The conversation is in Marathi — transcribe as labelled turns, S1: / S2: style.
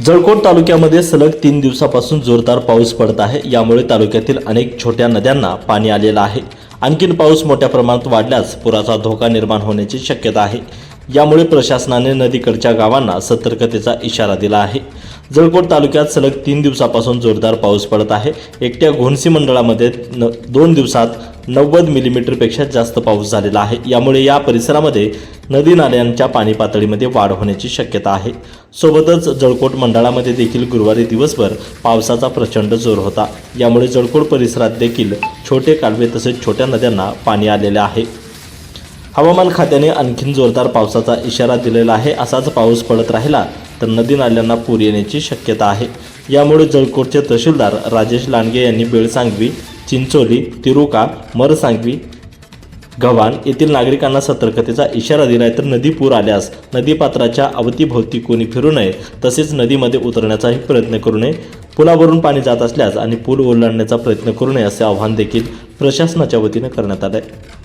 S1: जळकोट तालुक्यामध्ये सलग 3 दिवसापासून जोरदार पाऊस पडत आहे। यामुळे तालुक्यातील अनेक छोट्या नद्यांना पाणी आलेलं आहे। आणखीन पाऊस मोठ्या प्रमाणात वाढल्यास पुराचा धोका निर्माण होण्याची शक्यता आहे। यामुळे प्रशासनाने नदीकडच्या गावांना सतर्कतेचा इशारा दिला आहे। जळकोट तालुक्यात सलग 3 दिवसापासून जोरदार पाऊस पडत आहे। एकट्या घोणसी मंडळामध्ये 2 दिवसात 90 मिलीमीटरपेक्षा जास्त पाऊस झालेला आहे। यामुळे या परिसरामध्ये नदी नाल्यांच्या पाणी पातळीमध्ये वाढ होण्याची शक्यता आहे। सोबतच जळकोट मंडळामध्ये देखील गुरुवारी दिवसभर पावसाचा प्रचंड जोर होता। यामुळे जळकोट परिसरात देखील छोटे कालवे तसेच छोट्या नद्यांना पाणी आलेले आहे। हवामान खात्याने आणखीन जोरदार पावसाचा इशारा दिलेला आहे। असाच पाऊस पडत राहिला तर नदी नाल्यांना पूर येण्याची शक्यता आहे। यामुळे जळकोटचे तहसीलदार राजेश लांडगे यांनी बेळसांगवी, चिंचोली, तिरुका, मरसांगवी, गव्हाण येथील नागरिकांना सतर्कतेचा इशारा दिलाय। तर नदी पूर आल्यास नदीपात्राच्या अवतीभोवती कोणी फिरू नये, तसेच नदीमध्ये उतरण्याचाही प्रयत्न करू नये। पुलावरून पाणी जात असल्यास आणि पूल ओलांडण्याचा प्रयत्न करू नये असे आवाहन देखील प्रशासनाच्या वतीने करण्यात आले आहे।